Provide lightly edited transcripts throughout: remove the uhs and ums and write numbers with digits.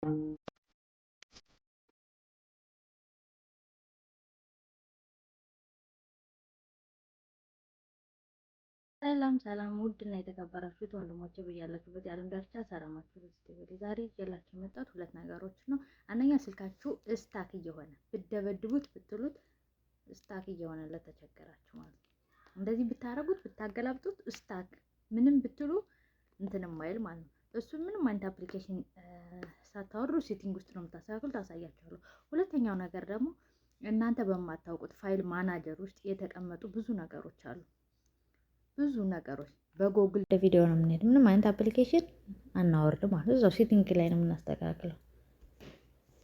ሰላም ሰላም ውድና የተከበራችሁት ወንድሞቼ በያላችሁበት የዓለም ዳርቻ ሰላማችሁ ይብዛ። ዛሬ ይዤላችሁ የመጣሁት ሁለት ነገሮች ነው። አንደኛ ስልካችሁ ስታክ እየሆነ ብትደበድቡት ብትሉት ስታክ እየሆነ ለተቸገራችሁ ማለት ነው። እንደዚህ ብታረጉት ብታገላብጡት ስታክ ምንም ብትሉ እንትን ማይል ማለት ነው። እሱ ምንም አይነት አፕሊኬሽን ሳታወርዱ ሴቲንግ ውስጥ ነው የምታስተካክሉት፣ ታሳያችኋለሁ። ሁለተኛው ነገር ደግሞ እናንተ በማታውቁት ፋይል ማናጀር ውስጥ የተቀመጡ ብዙ ነገሮች አሉ። ብዙ ነገሮች በጎግል ቪዲዮ ነው የምንሄድ። ምንም አይነት አፕሊኬሽን አናወርድ ማለት እዛው ሴቲንግ ላይ ነው የምናስተካክለው።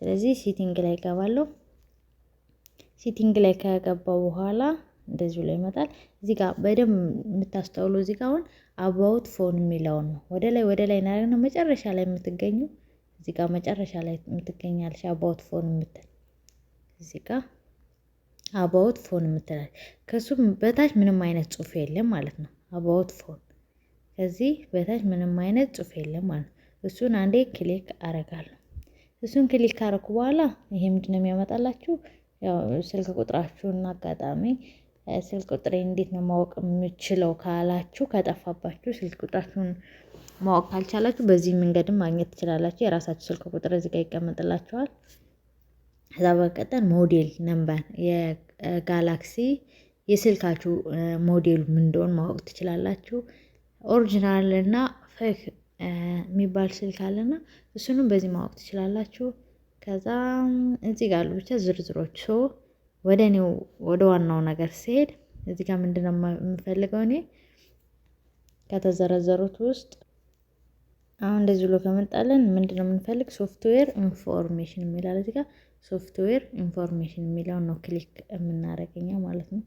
ስለዚህ ሴቲንግ ላይ እገባለሁ። ሴቲንግ ላይ ከገባው በኋላ እንደዚህ ብሎ ይመጣል። እዚህ ጋር በደንብ የምታስተውሉ እዚህ ጋር አሁን አባውት ፎን የሚለውን ነው ወደ ላይ ነው መጨረሻ ላይ የምትገኙ እዚህ ጋር መጨረሻ ላይ የምትገኛለሽ አባውት ፎን የምትል እዚህ ጋር አባውት ፎን የምትላል ከሱም በታች ምንም አይነት ጽሁፍ የለም ማለት ነው። አባውት ፎን ከዚህ በታች ምንም አይነት ጽሁፍ የለም ማለት ነው። እሱን አንዴ ክሊክ አረጋለሁ። እሱን ክሊክ ካረኩ በኋላ ይሄ ምንድነው የሚያመጣላችሁ? ያው ስልክ ቁጥራችሁን አጋጣሚ ስልክ ቁጥሬ እንዴት ነው ማወቅ የምችለው ካላችሁ ከጠፋባችሁ ስልክ ቁጥራችሁን ማወቅ ካልቻላችሁ በዚህ መንገድም ማግኘት ትችላላችሁ። የራሳችሁ ስልክ ቁጥር እዚህ ጋር ይቀመጥላችኋል። ከዛ በቀጠል ሞዴል ነምበር የጋላክሲ የስልካችሁ ሞዴሉ ምን እንደሆነ ማወቅ ትችላላችሁ። ኦሪጂናል እና ፌክ የሚባል ስልክ አለና እሱንም በዚህ ማወቅ ትችላላችሁ። ከዛ እዚህ ጋር ብቻ ዝርዝሮች ወደ ዋናው ነገር ሲሄድ እዚህ ጋር ምንድነው የምፈልገው እኔ ከተዘረዘሩት ውስጥ አሁን እንደዚህ ብሎ ከመጣለን ምንድነው የምንፈልግ ሶፍትዌር ኢንፎርሜሽን የሚላል እዚህ ጋር ሶፍትዌር ኢንፎርሜሽን የሚለውን ነው ክሊክ የምናደርገው ማለት ነው።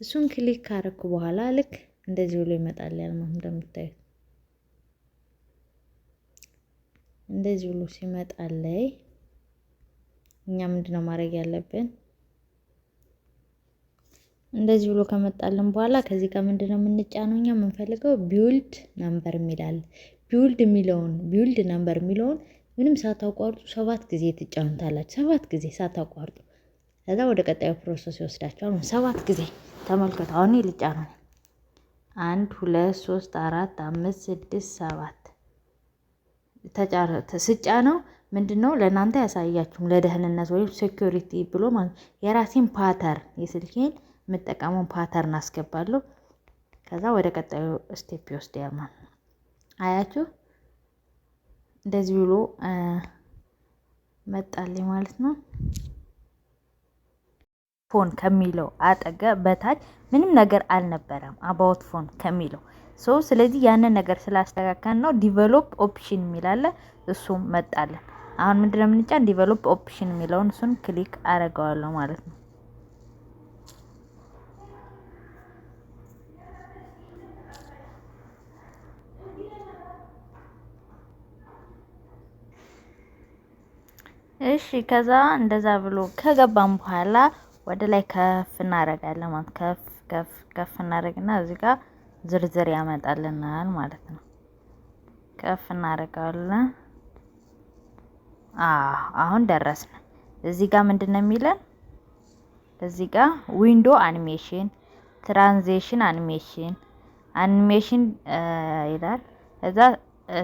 እሱን ክሊክ ካረኩ በኋላ ልክ እንደዚህ ብሎ ይመጣል ማለት እንደምታዩት እንደዚህ ብሎ ሲመጣልኝ እኛ ምንድነው ማድረግ ያለብን? እንደዚህ ብሎ ከመጣልን በኋላ ከዚህ ጋር ምንድነው የምንጫነው? እኛ የምንፈልገው ቢውልድ ነምበር የሚላል ቢውልድ ነምበር የሚለውን ምንም ሳታቋርጡ 7 ጊዜ ትጫኑታላችሁ። 7 ጊዜ ሳታቋርጡ ከዛ ወደ ቀጣዩ ፕሮሰስ ይወስዳችኋል። 7 ጊዜ ተመልከቱ። አሁን ልጫነው 1 2 3 4 5 6 7 ስጫነው ምንድነው ለእናንተ ያሳያችሁም ለደህንነት ወይም ሴኩሪቲ ብሎ ማለት የራሴን ፓተርን የስልኬን የምጠቀመውን ፓተርን አስገባለሁ። ከዛ ወደ ቀጣዩ ስቴፕ ይወስዳል ማለት ነው። አያችሁ እንደዚህ ብሎ መጣልኝ ማለት ነው። ፎን ከሚለው አጠገብ በታች ምንም ነገር አልነበረም አባውት ፎን ከሚለው ስለዚህ ያንን ነገር ስላስተካከልን ነው ዲቨሎፕ ኦፕሽን የሚላለ እሱም መጣለን። አሁን ምንድነው የምንጫን ዲቨሎፕ ኦፕሽን የሚለውን እሱን ክሊክ አረጋዋለሁ ማለት ነው። እሺ ከዛ እንደዛ ብሎ ከገባን በኋላ ወደ ላይ ከፍ እናደርጋለን ማለት ከፍ እናደርግና እዚህ ጋር ዝርዝር ያመጣልናል ማለት ነው። ከፍ እናደርጋለን። አሁን ደረስን። እዚህ ጋር ምንድነው የሚለን? እዚህ ጋር ዊንዶ አኒሜሽን፣ ትራንዚሽን አኒሜሽን ይላል። እዛ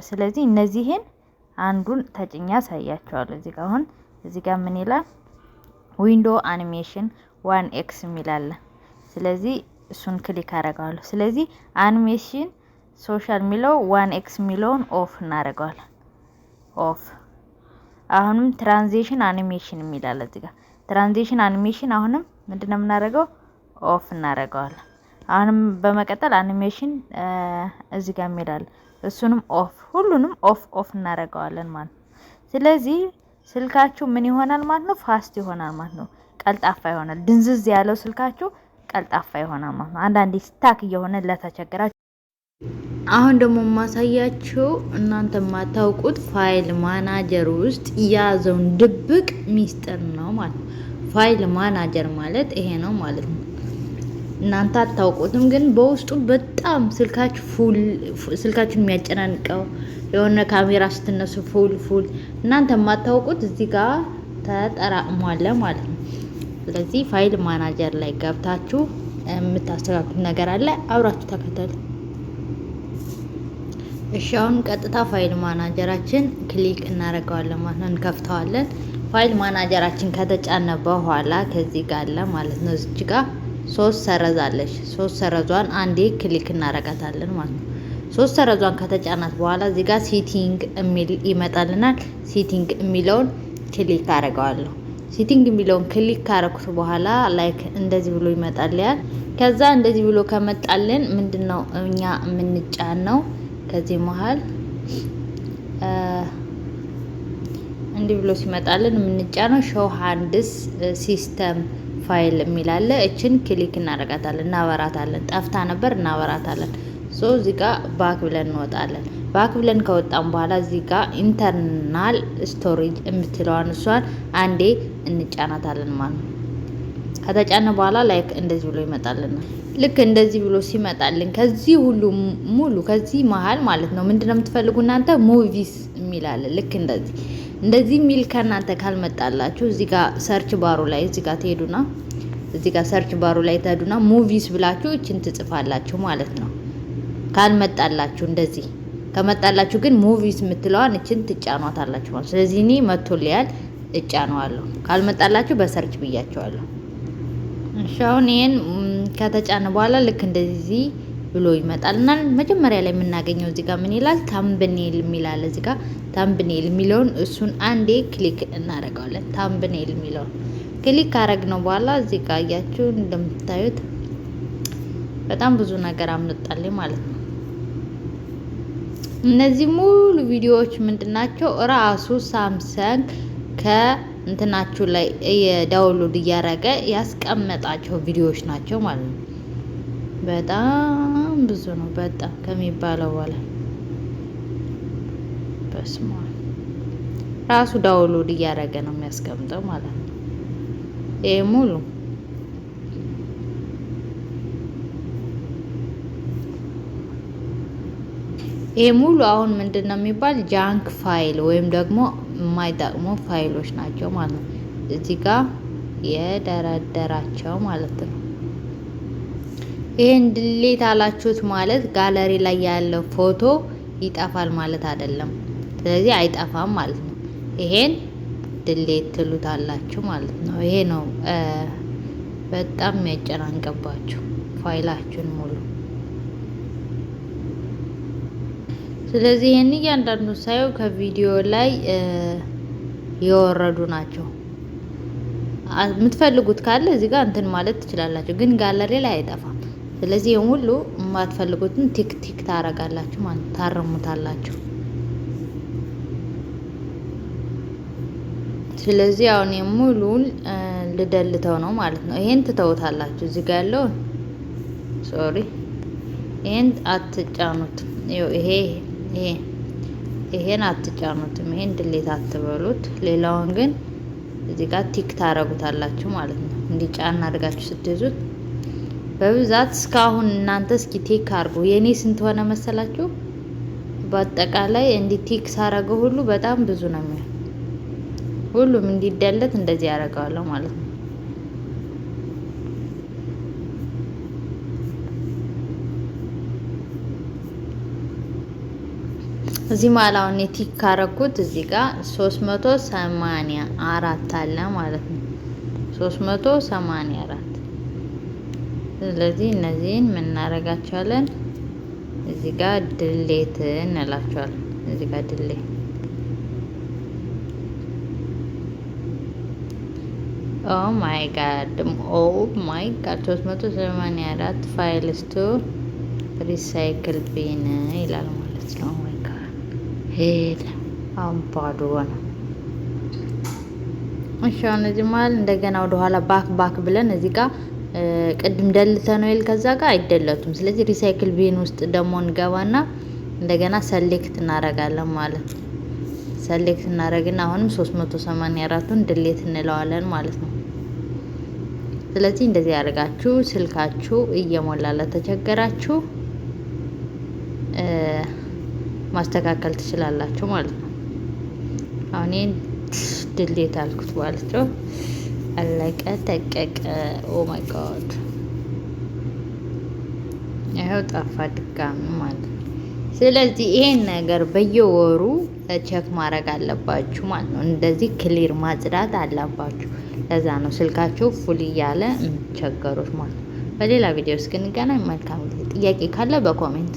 ስለዚህ እነዚህን አንዱን ተጭኛ ያሳያቸዋል። እዚህ ጋር አሁን እዚህ ጋር ምን ይላል? ዊንዶ አኒሜሽን 1x የሚላል። ስለዚህ እሱን ክሊክ አደርጋለሁ። ስለዚህ አኒሜሽን ሶሻል የሚለው 1x የሚለውን ኦፍ እናደርጋለን። ኦፍ አሁንም ትራንዚሽን አኒሜሽን የሚላል እዚህ ጋር ትራንዚሽን አኒሜሽን አሁንም ምንድነው የምናደርገው? ኦፍ እናደርጋለን። አሁንም በመቀጠል አኒሜሽን እዚህ ጋር የሚላል እሱንም ኦፍ ሁሉንም ኦፍ እናደርጋለን ማለት ነው። ስለዚህ ስልካችሁ ምን ይሆናል ማለት ነው? ፋስት ይሆናል ማለት ነው። ቀልጣፋ ይሆናል። ድንዝዝ ያለው ስልካችሁ ቀልጣፋ ይሆናል ማለት ነው። አንዳንዴ ስታክ እየሆነ ለተቸገራችሁ አሁን ደግሞ ማሳያችሁ እናንተ ማታውቁት ፋይል ማናጀር ውስጥ ያዘውን ድብቅ ሚስጥር ነው ማለት ነው። ፋይል ማናጀር ማለት ይሄ ነው ማለት ነው። እናንተ አታውቁትም፣ ግን በውስጡ በጣም ስልካችሁን የሚያጨናንቀው የሆነ ካሜራ ስትነሱ ፉል እናንተ የማታውቁት እዚህ ጋር ተጠራቅሟል ማለት ነው። ስለዚህ ፋይል ማናጀር ላይ ገብታችሁ የምታስተካክሉት ነገር አለ። አብራችሁ ተከተሉ። እሺ አሁን ቀጥታ ፋይል ማናጀራችን ክሊክ እናደርገዋለን ማለት ነው። እንከፍተዋለን። ፋይል ማናጀራችን ከተጫነ በኋላ ከዚህ ጋር አለ ማለት ነው። እዚህ ጋር 3 ሰረዛለች። 3 ሰረዟን አንዴ ክሊክ እናደርጋታለን ማለት ነው። 3 ሰረዟን ከተጫናት በኋላ እዚህ ጋር ሴቲንግ የሚል ይመጣልናል። ሴቲንግ የሚለውን ክሊክ አደርገዋለሁ። ሴቲንግ የሚለውን ክሊክ ካረኩት በኋላ ላይክ እንደዚህ ብሎ ይመጣልኛል። ከዛ እንደዚህ ብሎ ከመጣልን ምንድነው እኛ የምንጫነው ከዚህ መሃል እንዲህ ብሎ ሲመጣልን የምንጫነው ሾው ሃንድስ ሲስተም ፋይል የሚላለ እችን ክሊክ እናደርጋታለን፣ እናበራታለን። ጠፍታ ነበር እናበራታለን። ሶ እዚህ ጋር ባክ ብለን እንወጣለን። ባክ ብለን ከወጣን በኋላ እዚህ ጋር ኢንተርናል ስቶሬጅ የምትለዋን እሷን አንዴ እንጫናታለን ማለት ነው። ከተጫነ በኋላ ላይክ እንደዚህ ብሎ ይመጣልናል። ልክ እንደዚህ ብሎ ሲመጣልን ከዚህ ሁሉ ሙሉ ከዚህ መሃል ማለት ነው ምንድነው የምትፈልጉ እናንተ ሙቪስ የሚላለ ልክ እንደዚህ ሚል ከናንተ ካልመጣላችሁ እዚህ ጋር ሰርች ባሩ ላይ እዚህ ጋር ትሄዱና እዚህ ጋር ሰርች ባሩ ላይ ትሄዱና ሙቪስ ብላችሁ እቺን ትጽፋላችሁ ማለት ነው። ካልመጣላችሁ እንደዚህ ከመጣላችሁ ግን ሙቪስ የምትለዋን እቺን ትጫኗታላችሁ ማለት። ስለዚህ እኔ መጥቶልኛል እጫነዋለሁ። ካልመጣላችሁ በሰርች ብያቸዋለሁ። እሺ አሁን ይሄን ከተጫነ በኋላ ልክ እንደዚህ ብሎ ይመጣልና መጀመሪያ ላይ የምናገኘው እዚህ ጋር ምን ይላል? ታምብኔል የሚላል እዚህ ጋር ታምብኔል የሚለውን እሱን አንዴ ክሊክ እናደርጋለን። ታምብኔል የሚለውን ክሊክ ካረግነው በኋላ እዚህ ጋር አያችሁ እንደምታዩት በጣም ብዙ ነገር አምጣልኝ ማለት ነው። እነዚህ ሙሉ ቪዲዮዎች ምንድናቸው? ራሱ ሳምሰንግ ከእንትናችሁ ላይ የዳውንሎድ እያደረገ ያስቀመጣቸው ቪዲዮዎች ናቸው ማለት ነው። በጣም ብዙ ነው፣ በጣም ከሚባለው በላይ በስማ ራሱ ዳውንሎድ እያደረገ ነው የሚያስቀምጠው ማለት ነው። ይሄ ሙሉ አሁን ምንድነው የሚባል ጃንክ ፋይል ወይም ደግሞ የማይጠቅሙ ፋይሎች ናቸው ማለት ነው። እዚህ ጋር የደረደራቸው ማለት ነው። ይሄን ድሌት አላችሁት ማለት ጋለሪ ላይ ያለው ፎቶ ይጠፋል ማለት አይደለም። ስለዚህ አይጠፋም ማለት ነው። ይሄን ድሌት ትሉታላችሁ ማለት ነው። ይሄ ነው በጣም የሚያጨናንቅባችሁ ፋይላችሁን ሙሉ። ስለዚህ ይሄን እያንዳንዱ ሳየው ከቪዲዮ ላይ የወረዱ ናቸው። የምትፈልጉት ካለ እዚህ ጋር እንትን ማለት ትችላላችሁ፣ ግን ጋለሪ ላይ አይጠፋም። ስለዚህ ይሄን ሁሉ የማትፈልጉትን ቲክ ታረጋላችሁ ማለት ታረሙታላችሁ። ስለዚህ አሁን ሙሉን ልደልተው ነው ማለት ነው። ይሄን ትተውታላችሁ። እዚህ ጋር ያለው ይሄን አትጫኑት። ይሄን አትጫኑትም። ይሄን ድሌት አትበሉት። ሌላውን ግን እዚህ ጋር ቲክ ታረጉታላችሁ ማለት ነው። እንዲጫና አድርጋችሁ ስትይዙት በብዛት እስካሁን እናንተ እስኪ ቲክ አድርጉ። የኔ ስንት ሆነ መሰላችሁ? በአጠቃላይ እንዲ ቲክ ሳረገው ሁሉ በጣም ብዙ ነው የሚሆነው። ሁሉም እንዲደለት እንደዚህ ያደርጋለሁ ማለት ነው። እዚህ ማላውን ቲክ ካረኩት እዚህ ጋር 384 አለ ማለት ነው። 384 ስለዚህ እነዚህን ምን እናደርጋቸዋለን? እዚህ ጋር ድሌት እንላቸዋለን። እዚህ ጋር ድሌት ኦ ማይ ጋድ 384 ፋይልስ ቱ ሪሳይክል ቢን ይላል ማለት ነው። ማይ ጋድ ሄድ አምፓዶ ነው። እሺ አሁን እዚህ ማለት እንደገና ወደ ኋላ ባክ ብለን እዚህ ጋር ቅድም ደልተነው ይል ከዛ ጋር አይደለቱም። ስለዚህ ሪሳይክል ቢን ውስጥ ደግሞ እንገባና እንደገና ሰሌክት እናደርጋለን ማለት ነው። ሰሌክት እናደርግና አሁንም 384ን ድሌት እንለዋለን ማለት ነው። ስለዚህ እንደዚህ ያደርጋችሁ ስልካችሁ እየሞላ ለተቸገራችሁ ማስተካከል ትችላላችሁ ማለት ነው። አሁን ይሄን ድሌት አልኩት ማለት ነው። አለቀ ደቀቀ። ኦ ማይ ጋድ ይኸው ጠፋ ድጋሚ ማለት ነው። ስለዚህ ይሄን ነገር በየወሩ ቼክ ማድረግ አለባችሁ ማለት ነው። እንደዚህ ክሊር ማጽዳት አለባችሁ። ለዛ ነው ስልካችሁ ፉል እያለ የምትቸገሩት ማለት ነው። በሌላ ቪዲዮ እስክንገናኝ መልካም ጊዜ። ጥያቄ ካለ በኮሜንት